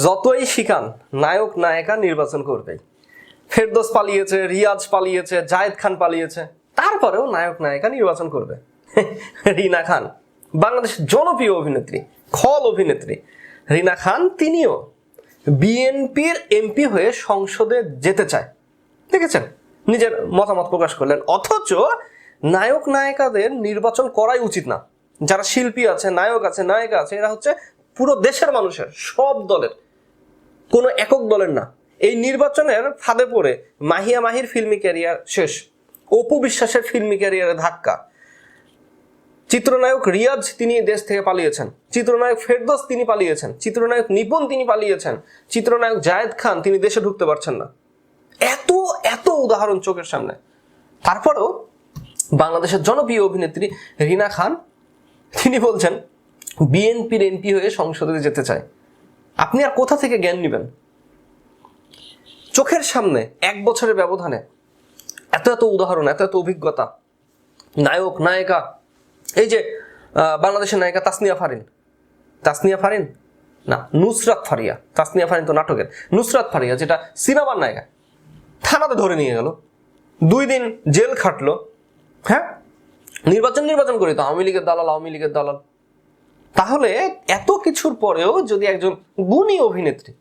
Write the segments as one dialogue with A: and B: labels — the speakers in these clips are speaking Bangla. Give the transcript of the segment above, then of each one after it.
A: যতই শিখান নায়ক নায়িকা নির্বাচন করবে। ফেরদৌস পালিয়েছে, রিয়াজ পালিয়েছে, জায়েদ খান পালিয়েছে, তারপরেও নায়ক নায়িকা নির্বাচন করবে। রিনা খান বাংলাদেশের জনপ্রিয় অভিনেত্রী, খল অভিনেত্রী রিনা খান, তিনিও বিএনপির এমপি হয়ে সংসদে যেতে চায়। দেখেছেন, নিজের মতামত প্রকাশ করলেন। অথচ নায়ক নায়িকাদের নির্বাচন করাই উচিত না। যারা শিল্পী আছে, নায়ক আছে, নায়িকা আছে, এরা হচ্ছে পুরো দেশের মানুষের, সব দলের, কোনো একক দলের না। এই নির্বাচনের ফাঁদে পড়ে মাহিয়া মাহির ফিল্মি ক্যারিয়ার শেষ, অপু বিশ্বাসের ফিল্মি ক্যারিয়ারে ধাক্কা, চিত্রনায়ক রিয়াজ তিনি দেশ থেকে পালিয়েছেন, চিত্রনায়ক ফেরদৌস তিনি পালিয়েছেন, চিত্রনায়ক নিপুণ তিনি পালিয়েছেন, চিত্রনায়ক জায়েদ খান তিনি দেশে ঢুকতে পারছেন না। এত এত উদাহরণ চোখের সামনে। তারপরেও বাংলাদেশের জনপ্রিয় অভিনেত্রী রিনা খান তিনি বলছেন বিএনপির এমপি হয়ে সংসদে যেতে চায়। আপনি আর কোথা থেকে জ্ঞান নেবেন? চোখের সামনে 1 বছরের ব্যবধানে এত এত উদাহরণ, এত এত অভিজ্ঞতা, নায়ক নায়িকা। এই যে বাংলাদেশের নায়িকা তাসনিয়া ফারিন না, নুসরাত ফারিয়া। তাসনিয়া ফারিন তো নাটকের, নুসরাত ফারিয়া যেটা সিনেমার নায়িকা, থানাতে ধরে নিয়ে গেল, 2 দিন জেল খাটলো। হ্যাঁ, নির্বাচন করে তো আওয়ামী লীগের দালাল। তাহলে এত কিছুর পরেও যদি একজন গুণী অভিনেত্রী,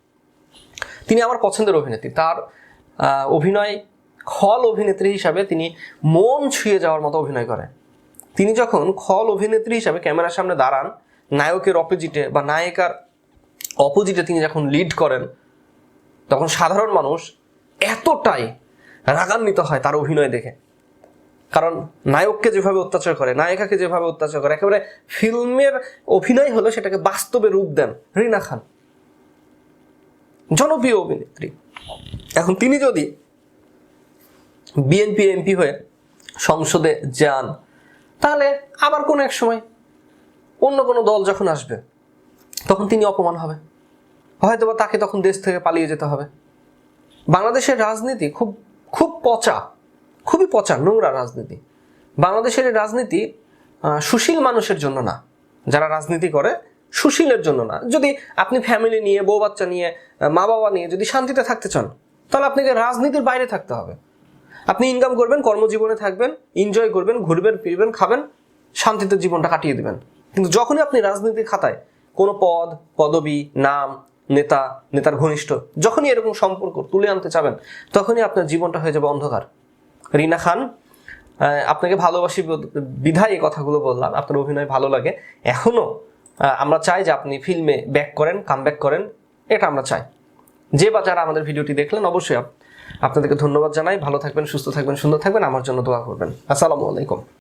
A: তিনি আমার পছন্দের অভিনেত্রী, তার অভিনয় খল অভিনেত্রী হিসাবে তিনি মন ছুঁয়ে যাওয়ার মতো অভিনয় করেন। তিনি যখন খল অভিনেত্রী হিসাবে ক্যামেরার সামনে দাঁড়ান, নায়কের অপোজিটে বা নায়িকার অপোজিটে তিনি যখন লিড করেন, তখন সাধারণ মানুষ এতটাই রাগান্বিত হয় তার অভিনয় দেখে। কারণ নায়ককে যেভাবে অত্যাচার করে, নায়িকাকে যেভাবে অত্যাচার করে, একেবারে ফিল্মের অভিনয় হলো সেটাকে বাস্তবে রূপ দেন রিনা খান, জনপ্রিয় অভিনেত্রী। এখন তিনি যদি বিএনপির এমপি হয়ে সংসদে যান, তাহলে আবার কোনো এক সময় অন্য কোনো দল যখন আসবে, তখন তিনি অপমান হবে, হয়তোবা তাকে তখন দেশ থেকে পালিয়ে যেতে হবে। বাংলাদেশের রাজনীতি খুবই পচা, নোংরা রাজনীতি। বাংলাদেশের রাজনীতি সুশীল মানুষের জন্য না, যারা রাজনীতি করে সুশীলের জন্য না। যদি আপনি ফ্যামিলি নিয়ে, বউ বাচ্চা নিয়ে, মা বাবা নিয়ে যদি শান্তিতে থাকতে চান, তাহলে আপনাকে রাজনীতির বাইরে থাকতে হবে। আপনি ইনকাম করবেন, কর্মজীবনে থাকবেন, এনজয় করবেন, ঘুরবেন ফিরবেন, খাবেন, শান্তিতে জীবনটা কাটিয়ে দিবেন। কিন্তু যখনই আপনি রাজনীতির খাতায় কোনো পদ, পদবি, নাম, নেতার ঘনিষ্ঠ, যখনই এরকম সম্পর্ক তুলে আনতে চাবেন, তখনই আপনার জীবনটা হয়ে যাবে অন্ধকার। রিনা খান, আপনাকে ভালোবাসি বিধায় এই কথাগুলো বললাম। আপনার অভিনয় ভালো লাগে, এখনো আমরা চাই যে আপনি ফিল্মে কামব্যাক করেন, এটা আমরা চাই। যে বা যারা আমাদের ভিডিওটি দেখলেন, অবশ্যই আপনাদেরকে ধন্যবাদ জানাই। ভালো থাকবেন, সুস্থ থাকবেন, সুন্দর থাকবেন, আমার জন্য দোয়া করবেন। আসসালামু আলাইকুম।